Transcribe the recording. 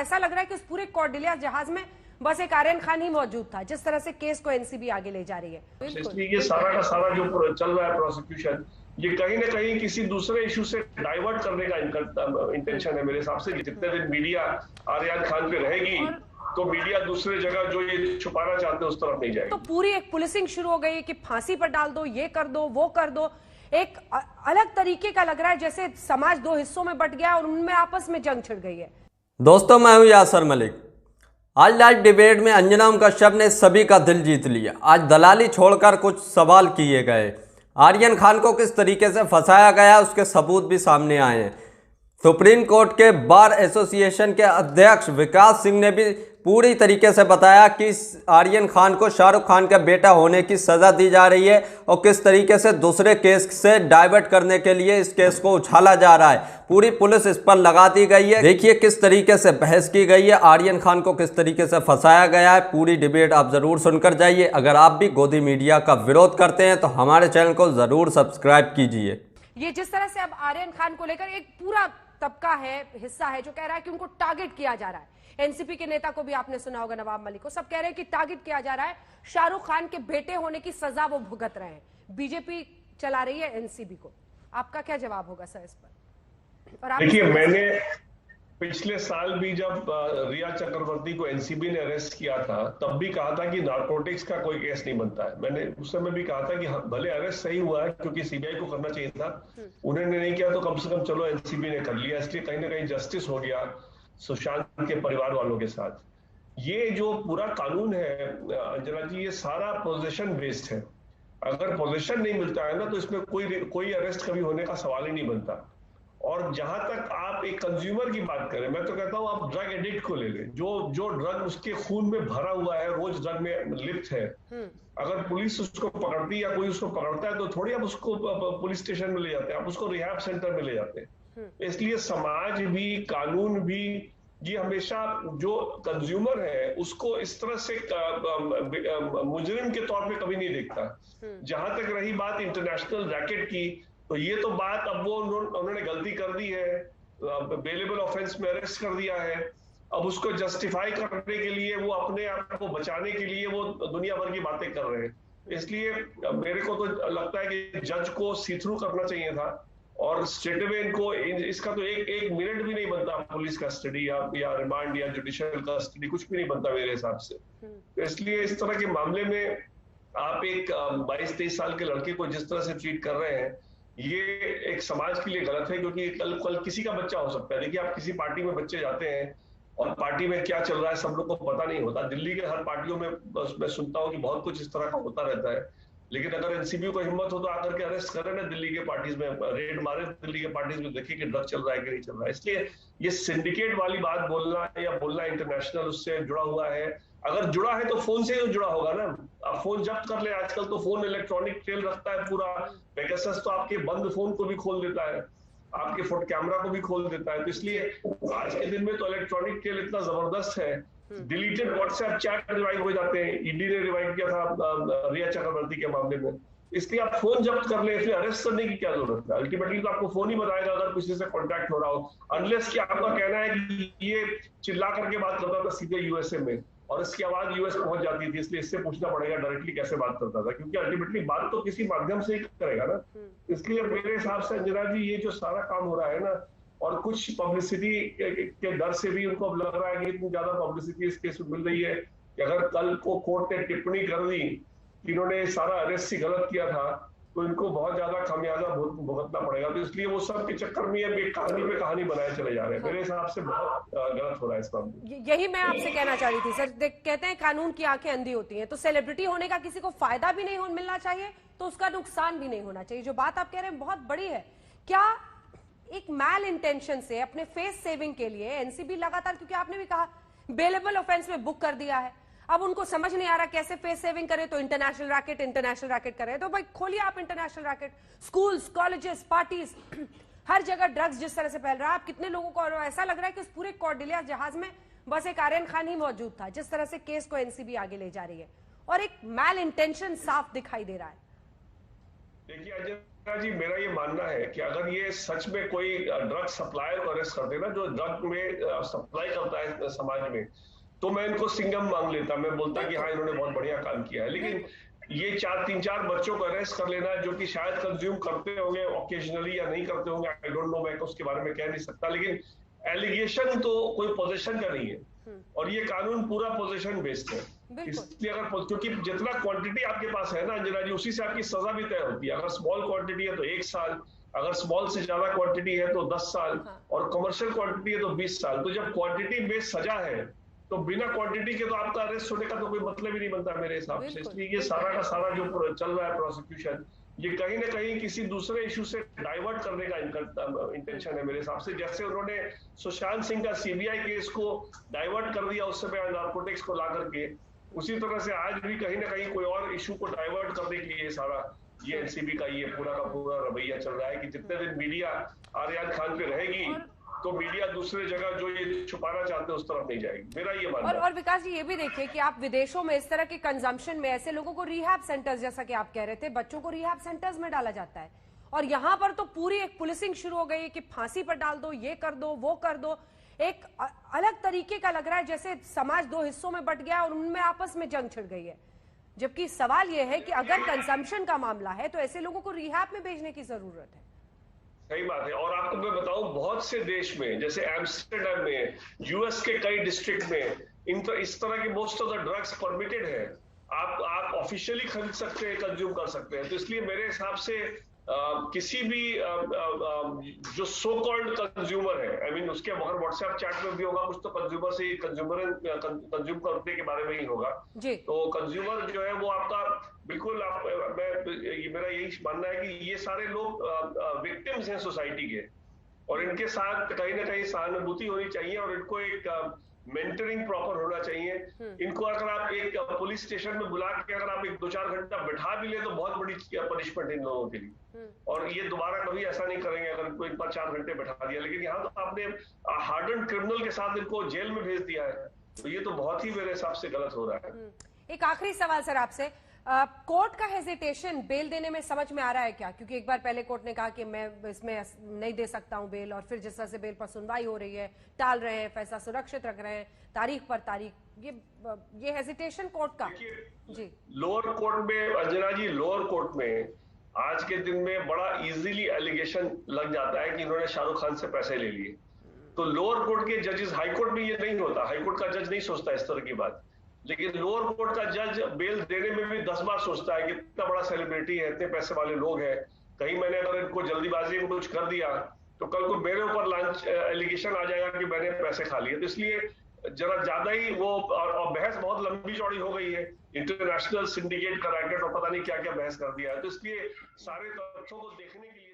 ऐसा लग रहा है कि उस पूरे कॉर्डेलिया जहाज में बस एक आर्यन खान ही मौजूद था, जिस तरह से केस को एनसीबी आगे ले जा रही है। इसलिए ये सारा का सारा जो चल रहा है प्रोसिक्यूशन, ये कहीं ना कहीं किसी दूसरे इशू से डाइवर्ट करने का इंटेंशन है मेरे हिसाब से। जितने दिन मीडिया आर्यन खान पे रहेगी तो मीडिया दूसरे जगह जो ये छुपाना चाहते हैं उस तरफ नहीं जाएगी। तो पूरी एक पुलिसिंग शुरू हो गई कि फांसी पर डाल दो, ये कर दो, वो कर दो। एक अलग तरीके का लग रहा है जैसे समाज दो हिस्सों में बट गया और उनमें आपस में जंग छिड़ गई है। दोस्तों, मैं हूं यासर मलिक। आज लाइव डिबेट में अंजनम कश्यप ने सभी का दिल जीत लिया। आज दलाली छोड़कर कुछ सवाल किए गए। आर्यन खान को किस तरीके से फंसाया गया उसके सबूत भी सामने आए हैं। सुप्रीम कोर्ट के बार एसोसिएशन के अध्यक्ष विकास सिंह ने भी पूरी तरीके से बताया कि आर्यन खान को शाहरुख खान का बेटा होने की सज़ा दी जा रही है और किस तरीके से दूसरे केस से डाइवर्ट करने के लिए इस केस को उछाला जा रहा है। पूरी पुलिस इस पर लगा दी गई है। देखिए किस तरीके से बहस की गई है, आर्यन खान को किस तरीके से फंसाया गया है। पूरी डिबेट आप ज़रूर सुनकर जाइए। अगर आप भी गोदी मीडिया का विरोध करते हैं तो हमारे चैनल को ज़रूर सब्सक्राइब कीजिए। ये जिस तरह से अब आर्यन खान को लेकर एक पूरा तबका है, हिस्सा है जो कह रहा है कि उनको टारगेट किया जा रहा है। एनसीपी के नेता को भी आपने सुना होगा, नवाब मलिक को, सब कह रहे हैं कि टारगेट किया जा रहा है। शाहरुख खान के बेटे होने की सजा वो भुगत रहे हैं। बीजेपी चला रही है एनसीबी को। आपका क्या जवाब होगा सर इस पर? और देखिए, मैंने पिछले साल भी जब रिया चक्रवर्ती को एनसीबी ने अरेस्ट किया था तब भी कहा था कि नारकोटिक्स का कोई केस नहीं बनता है। मैंने उस समय भी कहा था कि भले अरेस्ट सही हुआ है क्योंकि सीबीआई को करना चाहिए था, उन्होंने नहीं किया तो कम से कम चलो एनसीबी ने कर लिया। इसलिए कहीं ना कहीं जस्टिस हो गया सुशांत के परिवार वालों के साथ। ये जो पूरा कानून है अंजना जी, ये सारा पोजीशन बेस्ड है। अगर पोजीशन नहीं मिलता है ना तो इसमें कोई अरेस्ट कभी होने का सवाल ही नहीं बनता। और जहां तक आप एक कंज्यूमर की बात करें, मैं तो कहता हूं आप ड्रग एडिक्ट को ले लें, जो ड्रग उसके खून में भरा हुआ है, रोज ड्रग में लिप्त है। अगर पुलिस उसको पकड़ती या कोई उसको पकड़ता है तो थोड़ी आप उसको पुलिस स्टेशन में ले जाते हैं, आप उसको रिहैब सेंटर में ले जाते हैं। इसलिए समाज भी, कानून भी, ये हमेशा जो कंज्यूमर है उसको इस तरह से मुजरिम के तौर पे कभी नहीं देखता। जहां तक रही बात इंटरनेशनल रैकेट की, तो ये तो बात अब वो उन्होंने गलती कर दी है, बेलेबल ऑफेंस में अरेस्ट कर दिया है। अब उसको जस्टिफाई करने के लिए, वो अपने आप को बचाने के लिए वो दुनिया भर की बातें कर रहे हैं। इसलिए मेरे को तो लगता है कि जज को सी थ्रू करना चाहिए था और स्ट्रेटअवे इनको इसका तो एक मिनट भी नहीं बनता पुलिस कस्टडी या रिमांड या जुडिशियल कस्टडी, कुछ भी नहीं बनता मेरे हिसाब से। तो इसलिए इस तरह के मामले में आप एक 22-23 साल के लड़के को जिस तरह से ट्रीट कर रहे हैं, ये एक समाज के लिए गलत है। क्योंकि कल किसी का बच्चा हो सकता है। देखिए, आप किसी पार्टी में बच्चे जाते हैं और पार्टी में क्या चल रहा है सब लोग को पता नहीं होता। दिल्ली के हर पार्टियों में मैं सुनता हूँ कि बहुत कुछ इस तरह का होता रहता है। लेकिन अगर एनसीबी को हिम्मत हो तो आकर के अरेस्ट करें ना, दिल्ली के पार्टीज में रेड मारे, दिल्ली के पार्टीज में देखिए कि ड्रग चल रहा है कि नहीं चल रहा है। इसलिए ये सिंडिकेट वाली बात बोलना या बोलना इंटरनेशनल उससे जुड़ा हुआ है, अगर जुड़ा है तो फोन से ही जुड़ा होगा ना। आप फोन जब्त कर ले, आजकल तो फोन इलेक्ट्रॉनिक ट्रेल रखता है पूरा। पेगासस तो आपके बंद फोन को भी खोल देता है, आपके फुट कैमरा को भी खोल देता है। तो इसलिए आज के दिन में तो इलेक्ट्रॉनिक ट्रेल इतना जबरदस्त है, डिलीटेड व्हाट्सएप चैट रिवाइव हो जाते हैं। ईडी ने रिवाइव किया था रिया चक्रवर्ती के मामले में। इसलिए आप फोन जब्त कर ले, इसलिए अरेस्ट करने की क्या जरूरत है? अल्टीमेटली तो आपको फोन ही बताएगा अगर किसी से कॉन्टैक्ट हो रहा हो, अनलेस कि आपका कहना है कि ये चिल्ला करके बात करता था सीधे यूएसए में और इसकी आवाज यूएस पहुंच जाती थी, इसलिए इससे पूछना पड़ेगा डायरेक्टली कैसे बात करता था, क्योंकि अल्टीमेटली बात तो किसी माध्यम से ही करेगा ना। इसलिए मेरे हिसाब से अंजना जी, ये जो सारा काम हो रहा है ना, और कुछ पब्लिसिटी के डर से भी उनको अब लग रहा है कि इतनी ज्यादा पब्लिसिटी इस केस में मिल रही है कि अगर कल को कोर्ट ने टिप्पणी कर दी कि इन्होंने सारा अरेस्ट ही गलत किया था तो इनको बहुत ज्यादा खामियाजा भुगतना पड़ेगा। तो इसलिए वो सब के चक्कर में ये कहानी पे कहानी बनाए चले जा रहे हैं। मेरे हिसाब से बहुत गलत हो रहा है इस काम में। यही मैं आपसे कहना चाह रही थी सर। कहते हैं कानून की आंखें अंधी होती हैं, तो सेलिब्रिटी होने का किसी को फायदा भी नहीं मिलना चाहिए तो उसका नुकसान भी नहीं होना चाहिए। जो बात आप कह रहे हैं बहुत बड़ी है। क्या एक मैल इंटेंशन से अपने फेस सेविंग के लिए एनसीबी लगातार, क्योंकि आपने भी कहा बेलेबल ऑफेंस में बुक कर दिया है, अब उनको समझ नहीं आ रहा कैसे फेस सेविंग करें, तो इंटरनेशनल रैकेट करें। तो भाई खोलिए आप international racket, schools, colleges, parties, हर जगह ड्रग्स जिस तरह से फैल रहा है। आप कितने लोगों को, ऐसा लग रहा है कि उस पूरे कॉर्डेलिया जहाज में बस एक आर्यन खान ही मौजूद था, जिस तरह से केस को एनसीबी आगे ले जा रही है, और एक मैल इंटेंशन साफ दिखाई दे रहा है। देखिए जी मेरा ये मानना है कि अगर ये सच में कोई ड्रग सप्लायर को अरेस्ट कर देना जो ड्रग में सप्लाई करता है समाज में, तो मैं इनको सिंघम मांग लेता, मैं बोलता कि हाँ इन्होंने बहुत बढ़िया काम किया है। लेकिन ये तीन चार बच्चों को अरेस्ट कर लेना जो कि शायद कंज्यूम करते होंगे ऑकेजनली या नहीं करते होंगे, आई डोंट नो, मैं उसके बारे में कह नहीं सकता, लेकिन एलिगेशन तो कोई पोजीशन का नहीं है और ये कानून पूरा पोजीशन बेस्ड है। इसलिए अगर, क्योंकि जितना क्वांटिटी आपके पास है ना अंजना जी, उसी से आपकी सजा भी तय होती है। अगर स्मॉल क्वांटिटी है तो 1 साल, अगर स्मॉल से ज्यादा क्वांटिटी है तो 10 साल, और कमर्शियल क्वांटिटी है तो 20 साल। तो जब क्वांटिटी बेस्ड सजा है तो बिना क्वांटिटी के तो आपका अरेस्ट होने का तो कोई मतलब ही नहीं बनता मेरे हिसाब से। इसलिए ये सारा का सारा जो चल रहा है प्रोसिक्यूशन, ये कहीं ना कहीं किसी दूसरे इशू से डाइवर्ट करने का इंटेंशन है मेरे हिसाब से। जैसे उन्होंने सुशांत सिंह का सीबीआई केस को डाइवर्ट कर दिया उस समय नार्कोटिक्स को ला करके, उसी तरह से आज भी कहीं ना कहीं कोई और इशू को डाइवर्ट करने के लिए सारा ये एनसीबी का ये पूरा का पूरा रवैया चल रहा है कि जितने दिन मीडिया आर्यन खान पे रहेगी तो मीडिया दूसरे जगह जो ये छुपाना चाहते हैं उस तरफ नहीं जाएगी, मेरा ये मानना है। और विकास जी ये भी देखिए कि आप विदेशों में इस तरह के कंजम्पशन में ऐसे लोगों को रिहैब सेंटर्स, जैसा कि आप कह रहे थे, बच्चों को रिहैब सेंटर्स में डाला जाता है, और यहाँ पर तो पूरी एक पुलिसिंग शुरू हो गई है कि फांसी पर डाल दो, ये कर दो, वो कर दो। एक अलग तरीके का लग रहा है जैसे समाज दो हिस्सों में बट गया और उनमें आपस में जंग छिड़ गई है। जबकि सवाल यह है कि अगर कंजम्पशन का मामला है तो ऐसे लोगों को रिहैब में भेजने की जरूरत है। सही बात है। और आपको मैं बताऊं, बहुत से देश में जैसे एम्स्टर्डम में, यूएस के कई डिस्ट्रिक्ट में इस तरह के most of the drugs permitted है। आप ऑफिशियली खरीद सकते हैं, कंज्यूम कर सकते हैं। तो इसलिए मेरे हिसाब से किसी भी जो सो कॉल्ड कंज्यूमर है, आई मीन उसके अगर व्हाट्सएप चैट में भी होगा कुछ तो कंज्यूमर से कंज्यूम करने के बारे में ही होगा जी। तो कंज्यूमर जो है वो आपका बिल्कुल मेरा यही मानना है कि ये सारे लोग विक्टिम्स हैं सोसाइटी के, और इनके साथ कहीं ना कहीं सहानुभूति होनी चाहिए और इनको एक मेंटरिंग प्रॉपर होना चाहिए। इनको अगर आप एक पुलिस स्टेशन में बुला के अगर आप 1-2-4 घंटा बैठा भी ले तो बहुत बड़ी पनिशमेंट है इन लोगों के लिए, और ये दोबारा कभी ऐसा नहीं करेंगे अगर इनको 1-4 घंटे बैठा दिया। लेकिन यहाँ तो आपने हार्डन क्रिमिनल के साथ इनको जेल में भेज दिया है, तो ये तो बहुत ही मेरे हिसाब से गलत हो रहा है। एक आखिरी सवाल सर आपसे, कोर्ट का हेजिटेशन बेल देने में समझ में आ रहा है क्या? क्योंकि एक बार पहले कोर्ट ने कहा कि मैं इसमें नहीं दे सकता हूं बेल, और फिर जिस तरह से बेल पर सुनवाई हो रही है, टाल रहे हैं, फैसला सुरक्षित रख रहे हैं तारीख पर तारीख, ये हेजिटेशन कोर्ट का जी। लोअर कोर्ट में अंजना जी, लोअर कोर्ट में आज के दिन में बड़ा इजीली एलिगेशन लग जाता है कि इन्होंने शाहरुख खान से पैसे ले लिए। तो लोअर कोर्ट के जजेस, हाई कोर्ट में ये नहीं होता, हाई कोर्ट का जज नहीं सोचता इस तरह की बात, लेकिन लोअर कोर्ट का जज बेल देने में भी 10 बार सोचता है कि इतना बड़ा सेलिब्रिटी है, इतने पैसे वाले लोग हैं, कहीं मैंने अगर इनको जल्दीबाजी में कुछ कर दिया तो कल को मेरे ऊपर लॉन्च एलिगेशन आ जाएगा कि मैंने पैसे खा लिए। तो इसलिए जरा ज्यादा ही वो, और बहस बहुत लंबी चौड़ी हो गई है, इंटरनेशनल सिंडिकेट का रैकेट और पता नहीं क्या क्या बहस कर दिया है। तो इसलिए सारे तथ्यों को देखने के लिए